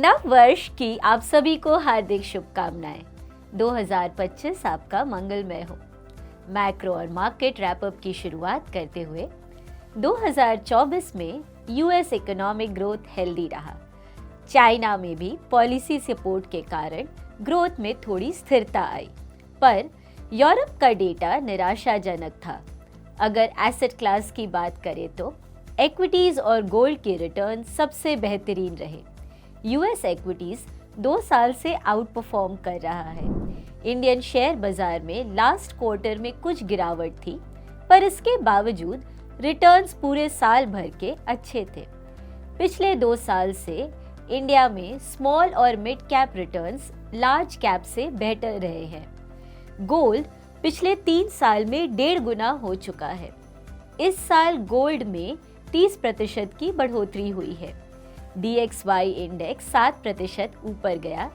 नव वर्ष की आप सभी को हार्दिक शुभकामनाएं। 2025 आपका मंगलमय हो। मैक्रो और मार्केट रैपअप की शुरुआत करते हुए 2024 में यूएस इकोनॉमिक ग्रोथ हेल्दी रहा। चाइना में भी पॉलिसी सपोर्ट के कारण ग्रोथ में थोड़ी स्थिरता आई, पर यूरोप का डेटा निराशाजनक था। अगर एसेट क्लास की बात करें तो इक्विटीज और गोल्ड के रिटर्न सबसे बेहतरीन रहे। यूएस इक्विटीज 2 साल से आउट परफॉर्म कर रहा है। इंडियन शेयर बाजार में लास्ट क्वार्टर में कुछ गिरावट थी, पर इसके बावजूद रिटर्न्स पूरे साल भर के अच्छे थे। पिछले 2 साल से इंडिया में स्मॉल और mid cap returns large cap से बेहतर रहे हैं। गोल्ड पिछले 3 साल में 1.5 गुना हो चुका है। इस साल गोल्ड में 30% की बढ़ोतरी हुई है। DXY इंडेक्स 7% ऊपर गया।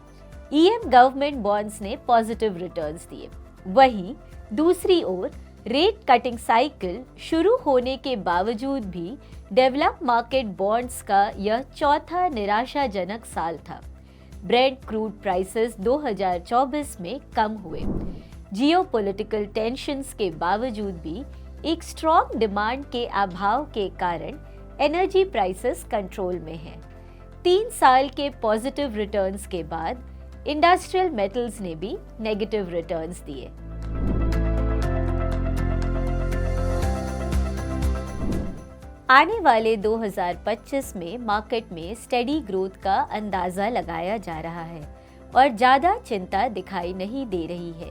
EM गवर्नमेंट बॉन्ड्स ने पॉजिटिव रिटर्न्स दिए। वहीं दूसरी ओर रेट कटिंग साइकिल शुरू होने के बावजूद भी डेवलप मार्केट बॉन्ड्स का यह चौथा निराशाजनक साल था। ब्रेंट क्रूड प्राइसेस 2024 में कम हुए। जियोपॉलिटिकल टेंशन्स के बावजूद भी एक स्ट्रॉन्ग डिमांड के अभाव के कारण एनर्जी प्राइसेस कंट्रोल में हैं। 3 साल के पॉजिटिव रिटर्न्स के बाद इंडस्ट्रियल मेटल्स ने भी नेगेटिव रिटर्न्स दिए। आने वाले 2025 में मार्केट में स्टेडी ग्रोथ का अंदाजा लगाया जा रहा है और ज़्यादा चिंता दिखाई नहीं दे रही है।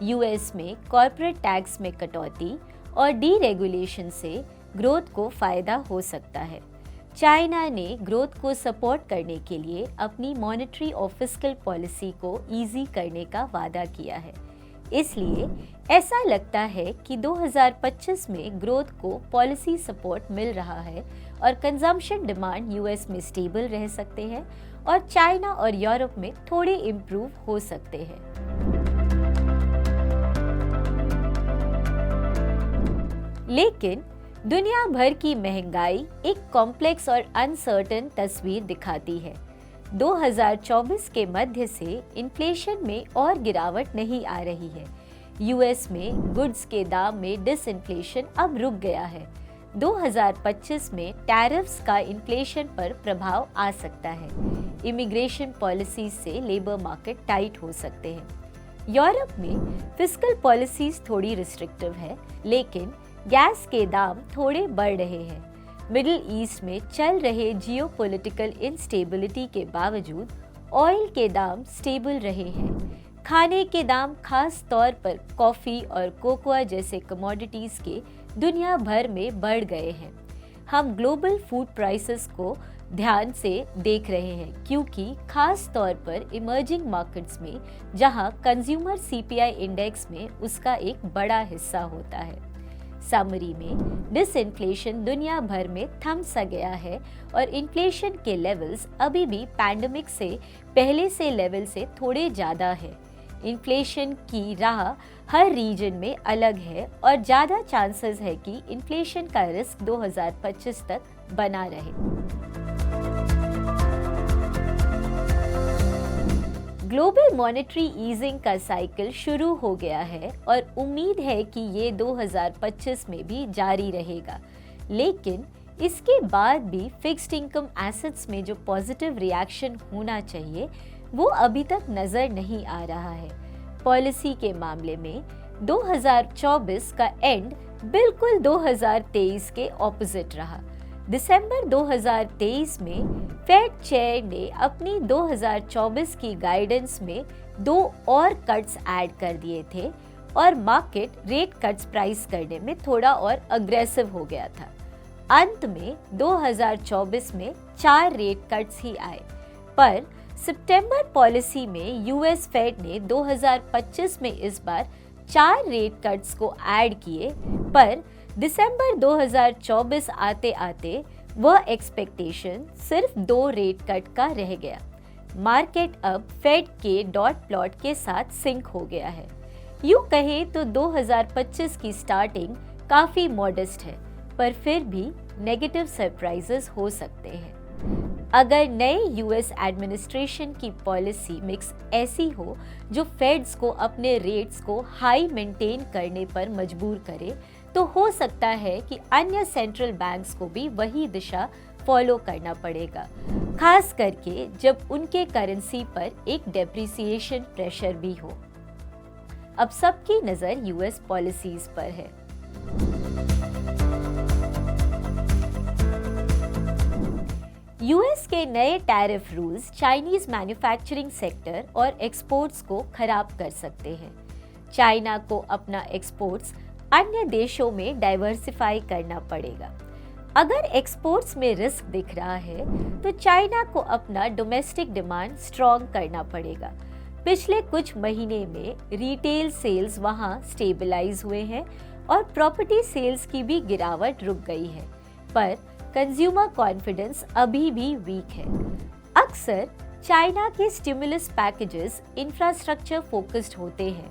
यूएस में कॉर्पोरेट टैक्स में कटौती और डीरेगुलेशन से ग्रोथ को फायदा हो सकता है। चाइना ने ग्रोथ को सपोर्ट करने के लिए अपनी मॉनेटरी और फिस्कल पॉलिसी को इजी करने का वादा किया है। इसलिए ऐसा लगता है कि 2025 में ग्रोथ को पॉलिसी सपोर्ट मिल रहा है और कंजम्पशन डिमांड यूएस में स्टेबल रह सकते हैं और चाइना और यूरोप में थोड़े इम्प्रूव हो सकते हैं। लेकिन दुनिया भर की महंगाई एक कॉम्प्लेक्स और अनसर्टेन तस्वीर दिखाती है। 2024 के मध्य से इन्फ्लेशन में और गिरावट नहीं आ रही है। यूएस में गुड्स के दाम में डिसइन्फ्लेशन अब रुक गया है। 2025 में टैरिफ्स का इन्फ्लेशन पर प्रभाव आ सकता है। इमिग्रेशन पॉलिसीज से लेबर मार्केट टाइट हो सकते हैं। यूरोप में फिस्कल पॉलिसीज थोड़ी रिस्ट्रिक्टिव है, लेकिन गैस के दाम थोड़े बढ़ रहे हैं। मिडिल ईस्ट में चल रहे जियोपॉलिटिकल इंस्टेबिलिटी के बावजूद ऑयल के दाम स्टेबल रहे हैं। खाने के दाम खास तौर पर कॉफ़ी और कोकोआ जैसे कमोडिटीज़ के दुनिया भर में बढ़ गए हैं। हम ग्लोबल फूड प्राइसेस को ध्यान से देख रहे हैं, क्योंकि खास तौर पर इमर्जिंग मार्केट्स में जहां कंज्यूमर CPI इंडेक्स में उसका एक बड़ा हिस्सा होता है। समरी में डिसइन्फ्लेशन दुनिया भर में थम सा गया है और इन्फ्लेशन के लेवल्स अभी भी पैंडेमिक से पहले से लेवल से थोड़े ज़्यादा है। इन्फ्लेशन की राह हर रीजन में अलग है और ज़्यादा चांसेस है कि इन्फ्लेशन का रिस्क 2025 तक बना रहे। ग्लोबल मॉनेटरी ईजिंग का साइकिल शुरू हो गया है और उम्मीद है कि ये 2025 में भी जारी रहेगा। लेकिन इसके बाद भी फिक्स्ड इनकम एसेट्स में जो पॉजिटिव रिएक्शन होना चाहिए वो अभी तक नज़र नहीं आ रहा है। पॉलिसी के मामले में 2024 का एंड बिल्कुल 2023 के ऑपोजिट रहा। दिसंबर 2023 में फेड चेयर ने अपनी 2024 की गाइडेंस में 2 और कट्स ऐड कर दिए थे और मार्केट रेट कट्स प्राइस करने में थोड़ा और अग्रेसिव हो गया था। अंत में 2024 में 4 रेट कट्स ही आए, पर सितंबर पॉलिसी में यूएस फेड ने 2025 में इस बार 4 रेट कट्स को ऐड किए, पर दिसंबर 2024 आते आते वह एक्सपेक्टेशन सिर्फ 2 रेट कट का रह गया। मार्केट अब फेड के डॉट प्लॉट के साथ सिंक हो गया है। यूं कहें तो 2025 की स्टार्टिंग काफ़ी मॉडेस्ट है, पर फिर भी नेगेटिव सरप्राइजेस हो सकते हैं। अगर नए यूएस एडमिनिस्ट्रेशन की पॉलिसी मिक्स ऐसी हो जो फेड्स को अपने रेट्स को हाई मेंटेन करने पर मजबूर करे, तो हो सकता है कि अन्य सेंट्रल बैंक्स को भी वही दिशा फॉलो करना पड़ेगा, खास करके जब उनके करेंसी पर एक डेप्रिसिएशन प्रेशर भी हो। अब सबकी नज़र यूएस पॉलिसीज पर है। यूएस के नए tariff rules Chinese manufacturing sector और एक्सपोर्ट्स को खराब कर सकते हैं। चाइना को अपना एक्सपोर्ट्स अन्य देशों में डाइवर्सिफाई करना पड़ेगा। अगर एक्सपोर्ट्स में रिस्क दिख रहा है तो चाइना को अपना डोमेस्टिक डिमांड स्ट्रॉन्ग करना पड़ेगा। पिछले कुछ महीने में रिटेल सेल्स वहां स्टेबलाइज हुए हैं और प्रॉपर्टी सेल्स की भी गिरावट रुक गई है, पर कंज्यूमर कॉन्फिडेंस अभी भी वीक है। अक्सर चाइना के स्टिमुलस पैकेजेस इंफ्रास्ट्रक्चर फोकस्ड होते हैं,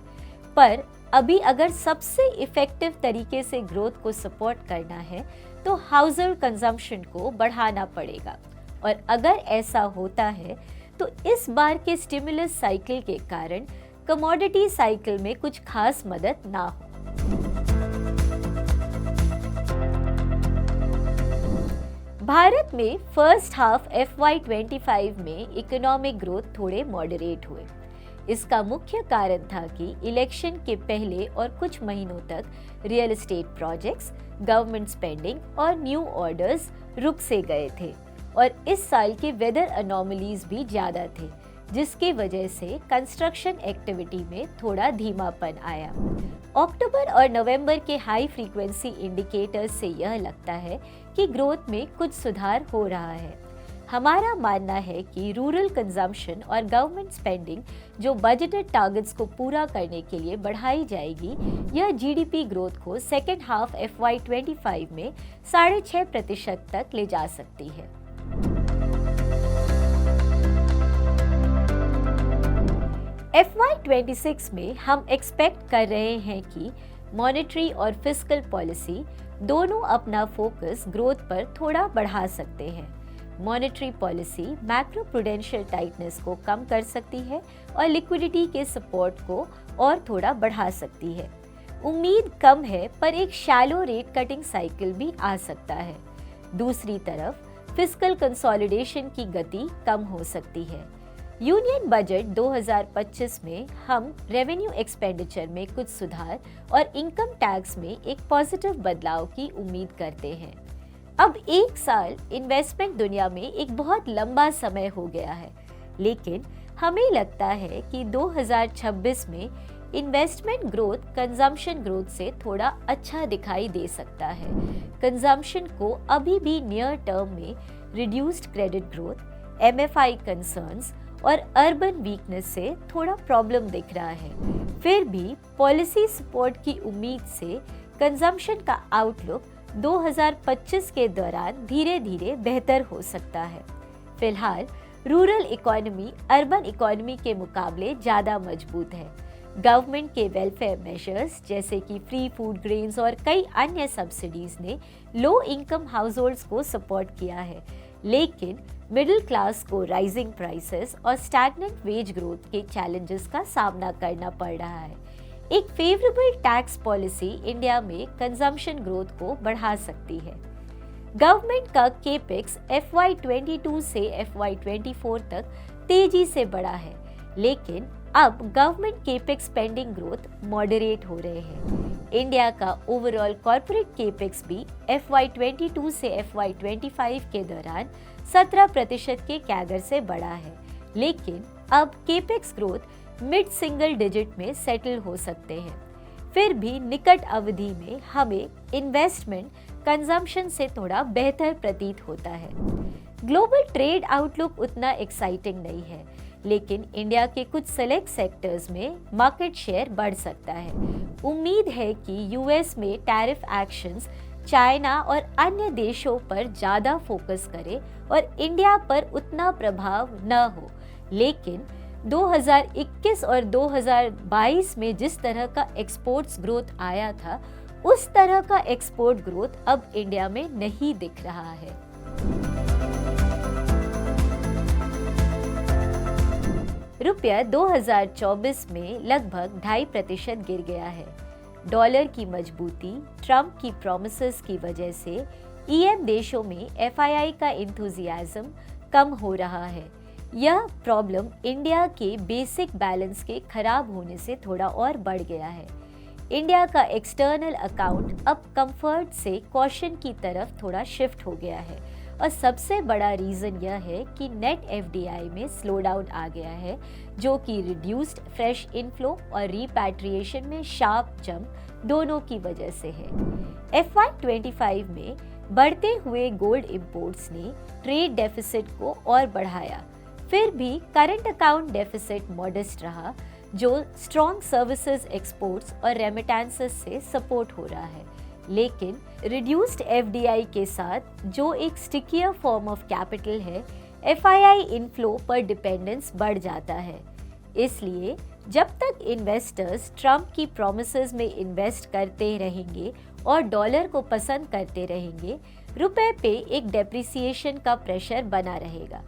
पर अभी अगर सबसे इफेक्टिव तरीके से ग्रोथ को सपोर्ट करना है तो हाउसहोल्ड कंजम्पशन को बढ़ाना पड़ेगा। और अगर ऐसा होता है तो इस बार के स्टिमुलस साइकिल के कारण कमोडिटी साइकिल में कुछ खास मदद ना हो। भारत में फर्स्ट हाफ FY25 में इकोनॉमिक ग्रोथ थोड़े मॉडरेट हुए। इसका मुख्य कारण था कि इलेक्शन के पहले और कुछ महीनों तक real estate projects, government spending और न्यू ऑर्डर्स रुक से गए थे और इस साल के वेदर अनोमलीज भी ज़्यादा थे, जिसकी वजह से कंस्ट्रक्शन एक्टिविटी में थोड़ा धीमापन आया। अक्टूबर और नवंबर के हाई फ्रीक्वेंसी इंडिकेटर्स से यह लगता है कि ग्रोथ में कुछ सुधार हो रहा है। हमारा मानना है कि रूरल कंजम्पशन और गवर्नमेंट स्पेंडिंग जो बजटेड टारगेट्स को पूरा करने के लिए बढ़ाई जाएगी, यह जीडीपी ग्रोथ को सेकेंड हाफ FY25 में 6.5% तक ले जा सकती है। FY26 में हम एक्सपेक्ट कर रहे हैं कि मॉनेटरी और फिस्कल पॉलिसी दोनों अपना फोकस ग्रोथ पर थोड़ा बढ़ा सकते हैं। Monetary policy macro prudential tightness को कम कर सकती है और लिक्विडिटी के सपोर्ट को और थोड़ा बढ़ा सकती है। उम्मीद कम है, पर एक शैलो रेट कटिंग साइकिल भी आ सकता है। दूसरी तरफ फिस्कल कंसोलिडेशन की गति कम हो सकती है। यूनियन बजट 2025 में हम रेवेन्यू एक्सपेंडिचर में कुछ सुधार और इनकम टैक्स में एक पॉजिटिव बदलाव की उम्मीद करते हैं। अब एक साल इन्वेस्टमेंट दुनिया में एक बहुत लंबा समय हो गया है, लेकिन हमें लगता है कि 2026 में इन्वेस्टमेंट ग्रोथ कंजम्पशन ग्रोथ से थोड़ा अच्छा दिखाई दे सकता है। कंजम्पशन को अभी भी नियर टर्म में reduced credit growth, MFI concerns और अर्बन वीकनेस से थोड़ा प्रॉब्लम दिख रहा है। फिर भी पॉलिसी सपोर्ट की उम्मीद से कंजम्पशन का आउटलुक 2025 के दौरान धीरे धीरे बेहतर हो सकता है। फिलहाल रूरल इकोनॉमी अर्बन इकोनॉमी के मुकाबले ज़्यादा मजबूत है। गवर्नमेंट के वेलफेयर मेजर्स जैसे कि फ्री फूड ग्रेन्स और कई अन्य सब्सिडीज ने लो इनकम हाउसहोल्ड्स को सपोर्ट किया है, लेकिन मिडिल क्लास को राइजिंग प्राइसेस और स्टैग्नेंट वेज ग्रोथ के चैलेंजेस का सामना करना पड़ रहा है। एक फेवरेबल टैक्स पॉलिसी इंडिया में कंजम्पशन ग्रोथ को बढ़ा सकती है। गवर्नमेंट का केपेक्स FY22 से FY24 तक तेजी से बढ़ा है, लेकिन अब government capex spending growth moderate हो रहे हैं। इंडिया का ओवरऑल कॉर्पोरेट केपेक्स भी FY22 से FY25 के दौरान 17% के कैगर से बढ़ा है, लेकिन अब capex growth mid single digit में सेटल हो सकते हैं। फिर भी निकट अवधि में हमें इन्वेस्टमेंट कंजम्पशन से थोड़ा बेहतर प्रतीत होता है। ग्लोबल ट्रेड आउटलुक उतना एक्साइटिंग नहीं है, लेकिन इंडिया के कुछ सेलेक्ट सेक्टर्स में मार्केट शेयर बढ़ सकता है। उम्मीद है कि यूएस में टैरिफ एक्शंस चाइना और अन्य देशों पर ज़्यादा फोकस करे और इंडिया पर उतना प्रभाव न हो, लेकिन 2021 और 2022 में जिस तरह का एक्सपोर्ट्स ग्रोथ आया था, उस तरह का एक्सपोर्ट ग्रोथ अब इंडिया में नहीं दिख रहा है। रुपया 2024 में लगभग 2.5% गिर गया है। डॉलर की मजबूती, ट्रंप की प्रॉमिसेस की वजह से ईएम देशों में एफआईआई का इंथुजियाज्म कम हो रहा है। यह प्रॉब्लम इंडिया के बेसिक बैलेंस के खराब होने से थोड़ा और बढ़ गया है। इंडिया का एक्सटर्नल अकाउंट अब कंफर्ट से कॉशन की तरफ थोड़ा शिफ्ट हो गया है और सबसे बड़ा रीज़न यह है कि नेट एफडीआई में स्लो डाउन आ गया है, जो कि रिड्यूस्ड फ्रेश इनफ्लो और रिपैट्रिएशन में शार्प जंप दोनों की वजह से है। FY25 में बढ़ते हुए गोल्ड इंपोर्ट्स ने ट्रेड डेफिसिट को और बढ़ाया। फिर भी करंट अकाउंट डेफिसिट मॉडेस्ट रहा, जो स्ट्रॉन्ग सर्विसेज एक्सपोर्ट्स और रेमिटेंसेस से सपोर्ट हो रहा है। लेकिन रिड्यूस्ड एफडीआई के साथ, जो एक स्टिकियर फॉर्म ऑफ कैपिटल है, एफआईआई इनफ्लो पर डिपेंडेंस बढ़ जाता है। इसलिए जब तक इन्वेस्टर्स ट्रंप की प्रॉमिसेस में इन्वेस्ट करते रहेंगे और डॉलर को पसंद करते रहेंगे, रुपए पे एक डेप्रिसिएशन का प्रेशर बना रहेगा।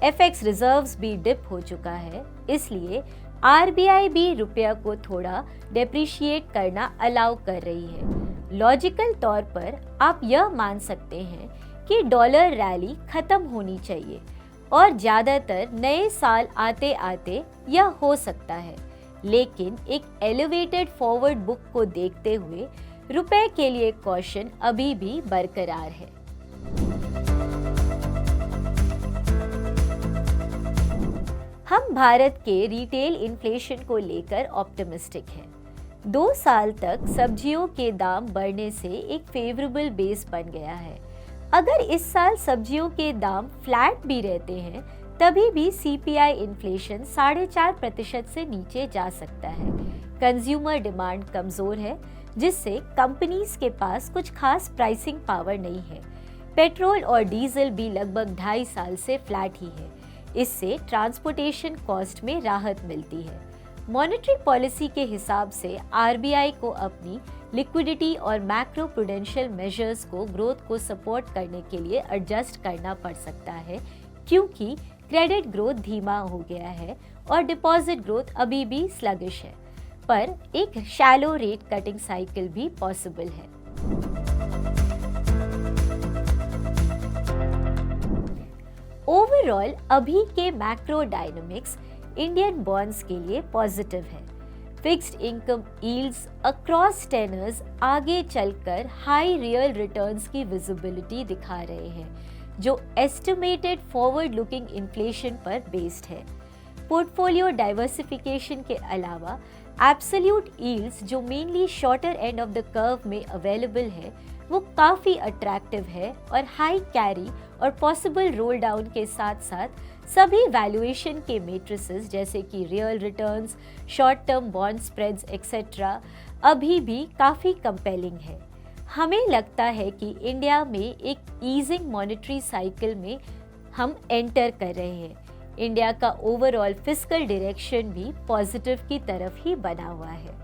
एफएक्स रिजर्व्स भी डिप हो चुका है, इसलिए आरबीआई भी रुपया को थोड़ा डेप्रिशिएट करना अलाउ कर रही है। लॉजिकल तौर पर आप यह मान सकते हैं कि डॉलर रैली खत्म होनी चाहिए और ज़्यादातर नए साल आते आते यह हो सकता है। लेकिन एक एलिवेटेड फॉरवर्ड बुक को देखते हुए रुपए के लिए कॉशन अभी भी बरकरार है। हम भारत के रिटेल इन्फ्लेशन को लेकर ऑप्टिमिस्टिक हैं। 2 साल तक सब्जियों के दाम बढ़ने से एक फेवरेबल बेस बन गया है। अगर इस साल सब्जियों के दाम फ्लैट भी रहते हैं, तभी भी सीपीआई इन्फ्लेशन 4.5% से नीचे जा सकता है। कंज्यूमर डिमांड कमज़ोर है, जिससे कंपनीज के पास कुछ खास प्राइसिंग पावर नहीं है। पेट्रोल और डीजल भी लगभग 2.5 साल से फ्लैट ही है। इससे ट्रांसपोर्टेशन कॉस्ट में राहत मिलती है। मॉनेटरी पॉलिसी के हिसाब से आरबीआई को अपनी लिक्विडिटी और मैक्रो प्रूडेंशियल मेजर्स को ग्रोथ को सपोर्ट करने के लिए एडजस्ट करना पड़ सकता है, क्योंकि क्रेडिट ग्रोथ धीमा हो गया है और डिपॉजिट ग्रोथ अभी भी स्लगिश है। पर एक शैलो रेट कटिंग साइकिल भी पॉसिबल है। ओवरऑल अभी के मैक्रो डायनामिक्स इंडियन बॉन्ड्स के लिए पॉजिटिव है। फिक्स्ड इनकम यील्ड्स अक्रॉस टेनर्स आगे चलकर हाई रियल रिटर्न्स की विजिबिलिटी दिखा रहे हैं, जो एस्टिमेटेड फॉरवर्ड लुकिंग इन्फ्लेशन पर बेस्ड है। पोर्टफोलियो डाइवर्सिफिकेशन के अलावा एब्सोल्यूट यील्ड्स, जो mainly shorter end of the curve में अवेलेबल है, वो काफ़ी अट्रैक्टिव है और हाई कैरी और पॉसिबल रोल डाउन के साथ साथ सभी वैल्यूएशन के मेट्रिसेस जैसे कि real returns, short term bond spreads etcetera अभी भी काफ़ी कंपेलिंग है। हमें लगता है कि इंडिया में एक ईजिंग मॉनेटरी साइकिल में हम एंटर कर रहे हैं। इंडिया का ओवरऑल फिस्कल डायरेक्शन भी पॉजिटिव की तरफ ही बना हुआ है।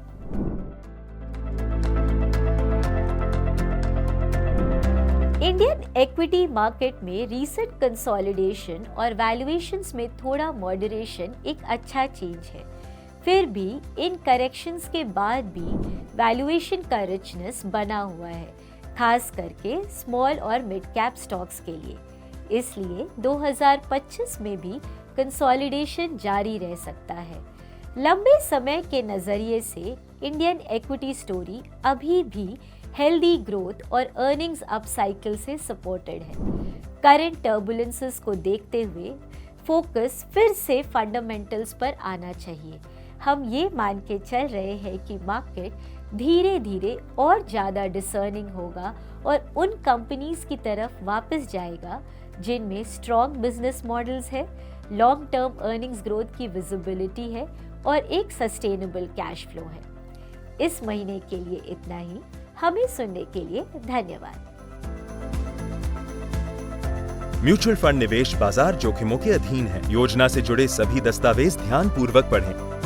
इंडियन इक्विटी मार्केट में रीसेंट कंसोलिडेशन और वैल्यूएशंस में थोड़ा मॉडरेशन एक अच्छा चेंज है। फिर भी इन करेक्शंस के बाद भी वैल्यूएशन का रिचनेस बना हुआ है, खास करके स्मॉल और मिड कैप स्टॉक्स के लिए। इसलिए 2025 में भी कंसोलिडेशन जारी रह सकता है। लंबे समय के नज़रिए से इंडियन इक्विटी स्टोरी अभी भी हेल्दी ग्रोथ और अर्निंग्स अप साइकिल से सपोर्टेड है। करंट टर्बुलेंसेस को देखते हुए फोकस फिर से फंडामेंटल्स पर आना चाहिए। हम ये मान के चल रहे हैं कि मार्केट धीरे धीरे और ज़्यादा डिसर्निंग होगा और उन कंपनीज की तरफ वापस जाएगा जिनमें स्ट्रॉन्ग बिजनेस मॉडल्स है, लॉन्ग टर्म अर्निंग्स ग्रोथ की विजिबिलिटी है और एक सस्टेनेबल कैश फ्लो है। इस महीने के लिए इतना ही। हमें सुनने के लिए धन्यवाद। म्यूचुअल फंड निवेश बाजार जोखिमों के अधीन है। योजना से जुड़े सभी दस्तावेज ध्यान पूर्वक पढ़ें।